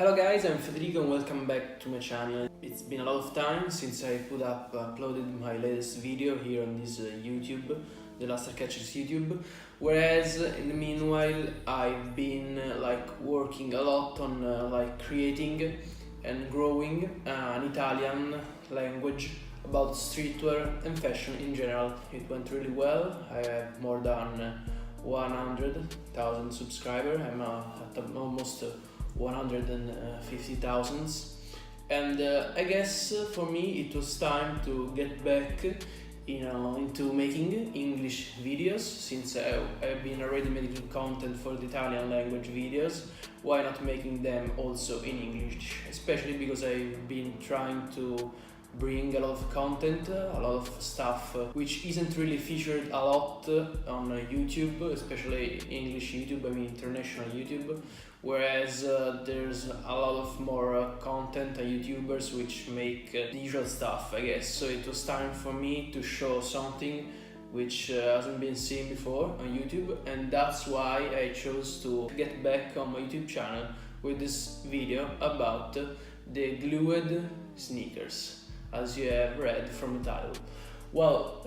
Hello guys, I'm Federico and welcome back to my channel. It's been a lot of time since I uploaded my latest video here on this YouTube, the Luster Catchers YouTube. Whereas in the meanwhile I've been working a lot on creating and growing an Italian language about streetwear and fashion in general. It went really well. I have more than 100,000 subscribers. I'm at almost 150,000, and I guess for me it was time to get back into making English videos. Since I've been already making content for the Italian language videos, why not making them also in English, especially because I've been trying to bring a lot of content, a lot of stuff which isn't really featured a lot on YouTube, especially English YouTube, I mean international YouTube, whereas there's a lot of more content YouTubers which make the usual stuff, I guess. So it was time for me to show something which hasn't been seen before on YouTube, and that's why I chose to get back on my YouTube channel with this video about the glued sneakers, as you have read from the title. Well,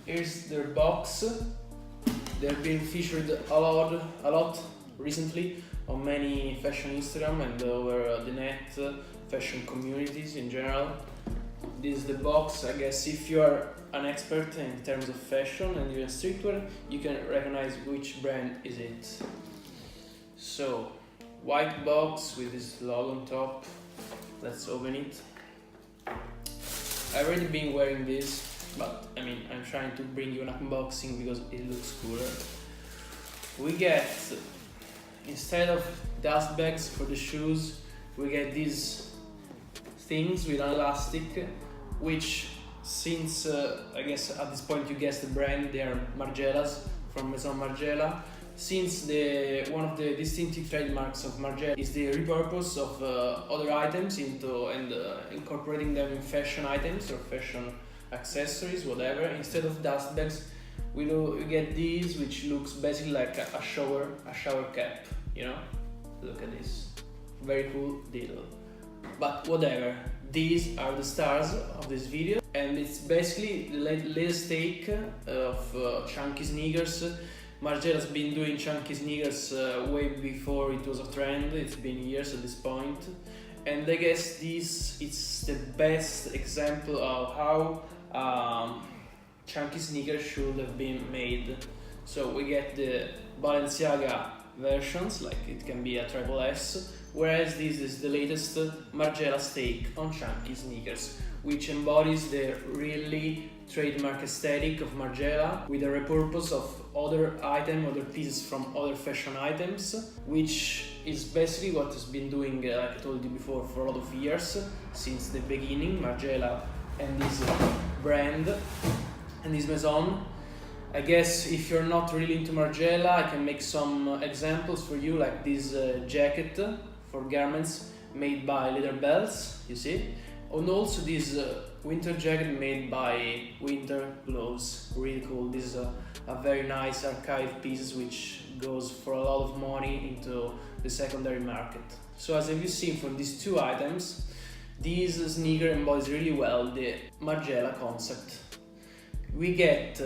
here's their box. They've been featured a lot recently on many fashion Instagram and over the net, fashion communities in general. This is the box. I guess if you are an expert in terms of fashion and even streetwear, you can recognize which brand is it. So, white box with this logo on top. Let's open it. I've already been wearing this, but I mean, I'm trying to bring you an unboxing because it looks cooler. We get, instead of dust bags for the shoes, we get these things with an elastic, which since I guess at this point you guessed the brand, they are Margielas from Maison Margiela. Since one of the distinctive trademarks of Margiela is the repurpose of other items into incorporating them in fashion items or fashion accessories, whatever. Instead of dust bags, we get these, which looks basically like a shower cap. You know, look at this, very cool deal. But whatever, these are the stars of this video, and it's basically the latest take of chunky sneakers. Margiela's been doing chunky sneakers way before it was a trend. It's been years at this point, and I guess it's the best example of how chunky sneakers should have been made. So we get the Balenciaga versions, like it can be a triple S, whereas this is the latest Margiela's take on chunky sneakers, which embodies the really trademark aesthetic of Margiela with a repurpose of other pieces from other fashion items, which is basically what has been doing, like I told you before, for a lot of years, since the beginning, Margiela and this brand and this Maison. I guess if you're not really into Margiela, I can make some examples for you, like this jacket for garments made by Leather Belts, you see, and also this winter jacket made by Winter Gloves, really cool. This is a very nice archive piece which goes for a lot of money into the secondary market. So as you've seen from these two items, this sneaker embodies really well the Margiela concept. We get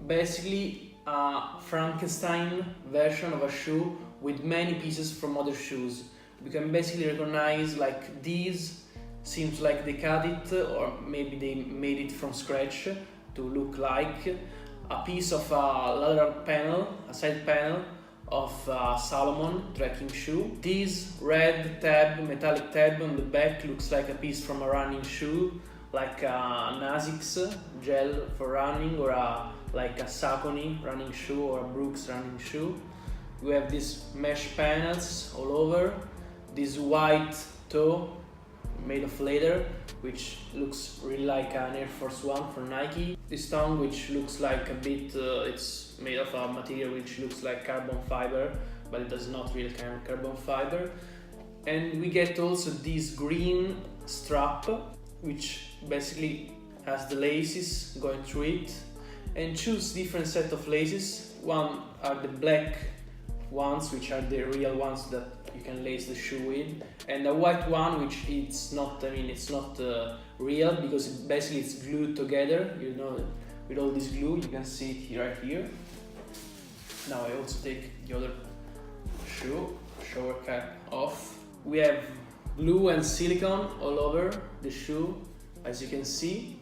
basically a Frankenstein version of a shoe with many pieces from other shoes. We can basically recognize, like, these seems like they cut it, or maybe they made it from scratch to look like a piece of a leather panel, a side panel of a Salomon trekking shoe. This red tab, metallic tab on the back looks like a piece from a running shoe, like an Asics gel for running, or like a Saucony running shoe or a Brooks running shoe. We have these mesh panels all over, this white toe made of leather, which looks really like an Air Force One for Nike. This tongue, which looks like a bit, it's made of a material which looks like carbon fiber, but it does not really carbon fiber. And we get also this green strap, which basically has the laces going through it, and choose different set of laces. One are the black ones, which are the real ones that you can lace the shoe with, and a white one which it's not, I mean it's not real, because basically it's glued together, you know, with all this glue. You can see it here, right here. Now I also take the other shoe, shower cap off. We have glue and silicone all over the shoe, as you can see,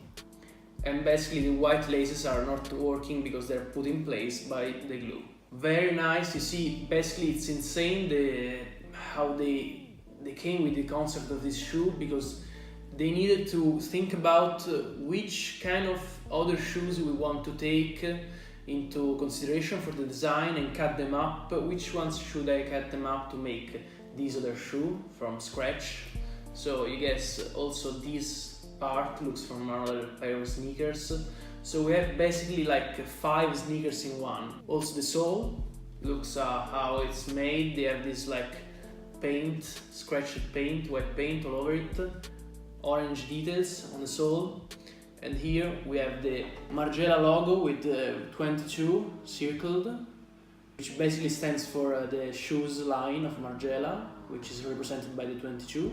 and basically the white laces are not working because they're put in place by the glue. Very nice. You see, basically it's insane how they came with the concept of this shoe, because they needed to think about which kind of other shoes we want to take into consideration for the design and cut them up. Which ones should I cut them up to make this other shoe from scratch? So you guess also this part looks from another pair of sneakers. So we have basically like 5 sneakers in one. Also the sole looks how it's made. They have this like paint, scratched paint, white paint all over it, orange details on the sole. And here we have the Margiela logo with the 22 circled, which basically stands for the shoes line of Margiela, which is represented by the 22.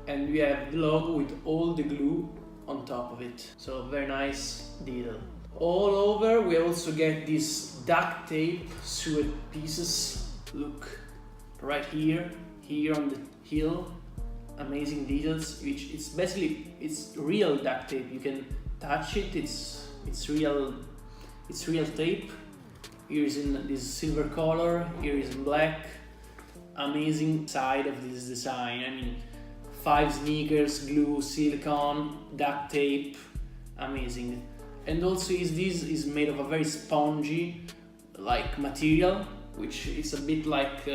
And we have the logo with all the glue on top of it. So very nice detail. All over we also get these duct tape sewed pieces. Look, right here on the heel. Amazing details, which it's basically, it's real duct tape. You can touch it, it's real tape. Here is in this silver color, here is in black. Amazing side of this design. I mean, 5 sneakers, glue, silicone, duct tape, amazing. And also this is made of a very spongy like material, which is a bit like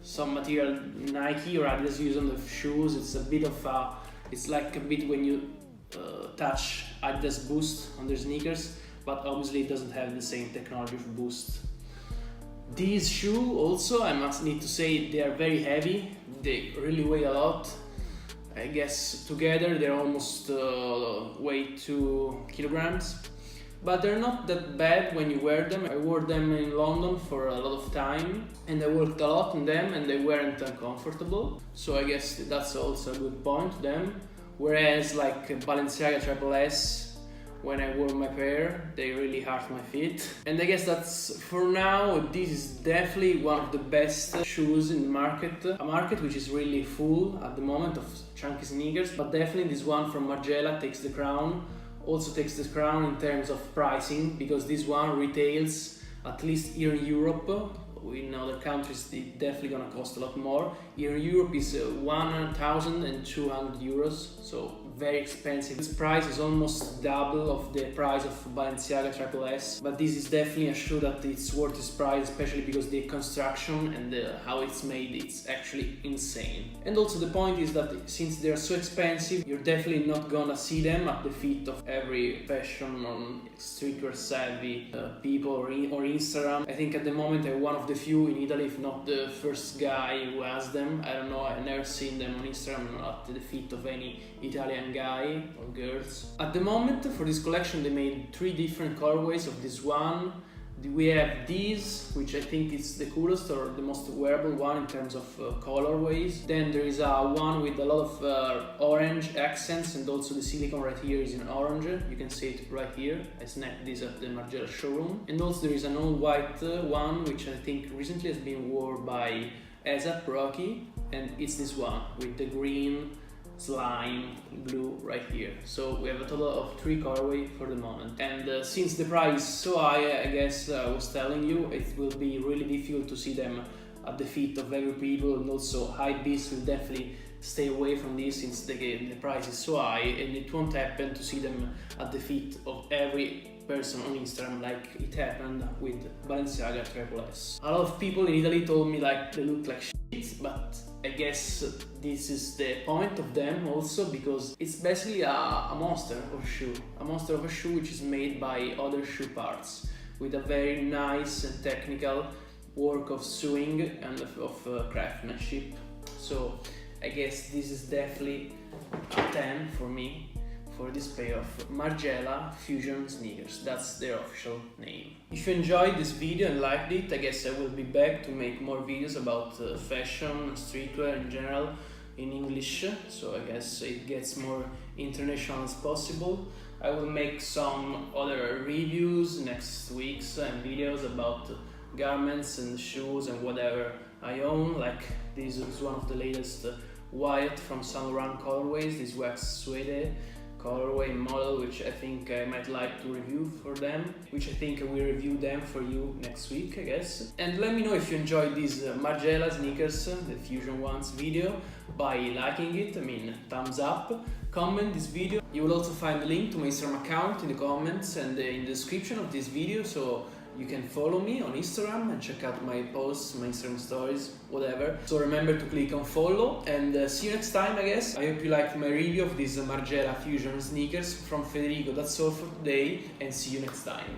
some material Nike or Adidas use on the shoes. It's a bit of a, it's like a bit when you touch Adidas Boost on their sneakers, but obviously it doesn't have the same technology for Boost. These shoes also, I must need to say, they are very heavy. They really weigh a lot. I guess together they're almost weigh 2 kilograms. But they're not that bad when you wear them. I wore them in London for a lot of time and I worked a lot on them and they weren't uncomfortable. So I guess that's also a good point to them. Whereas like Balenciaga Triple S, when I wore my pair, they really hurt my feet. And I guess that's, for now, this is definitely one of the best shoes in the market. A market which is really full at the moment of chunky sneakers, but definitely this one from Margiela takes the crown. Also takes the crown in terms of pricing, because this one retails, at least here in Europe. In other countries it's definitely gonna cost a lot more. Here in Europe is 1,200 euros, so very expensive. Its price is almost double of the price of Balenciaga Triple S, but this is definitely a shoe that it's worth its price, especially because the construction and how it's made, it's actually insane. And also the point is that since they're so expensive, you're definitely not gonna see them at the feet of every fashion or streetwear savvy people or Instagram. I think at the moment I'm one of the few in Italy, if not the first guy who has them. I don't know, I've never seen them on Instagram at the feet of any Italian guy or girls. At the moment for this collection they made 3 different colorways of this one. We have these, which I think is the coolest or the most wearable one in terms of colorways. Then there is one with a lot of orange accents, and also the silicone right here is in orange. You can see it right here. I snapped this at the Margiela showroom. And also there is an all white one, which I think recently has been worn by ASAP Rocky, and it's this one with the green slime glue right here. So we have a total of 3 colorway for the moment. And since the price is so high, I guess I was telling you, it will be really difficult to see them at the feet of every people, and also hypebeasts will definitely stay away from this since the price is so high, and it won't happen to see them at the feet of every person on Instagram like it happened with Balenciaga Triple S. A lot of people in Italy told me like they look like shit, but I guess this is the point of them also, because it's basically a monster of a shoe. A monster of a shoe which is made by other shoe parts with a very nice and technical work of sewing and of craftsmanship. So I guess this is definitely a 10 for me for this pair of Margiela Fusion sneakers. That's their official name. If you enjoyed this video and liked it, I guess I will be back to make more videos about fashion, streetwear in general in English, so I guess it gets more international as possible. I will make some other reviews next weeks and videos about garments and shoes and whatever I own, like this is one of the latest white from Saint Laurent colorways, this wax suede colorway model, which I think I might like to review for them, which I think I will review them for you next week, I guess. And let me know if you enjoyed these Margiela sneakers, the Fusion ones video, by liking it, thumbs up, comment this video. You will also find the link to my Instagram account in the comments and in the description of this video, so you can follow me on Instagram and check out my posts, my Instagram stories, whatever. So remember to click on follow, and see you next time, I guess. I hope you liked my review of these Margiela Fusion sneakers from Federico. That's all for today, and see you next time.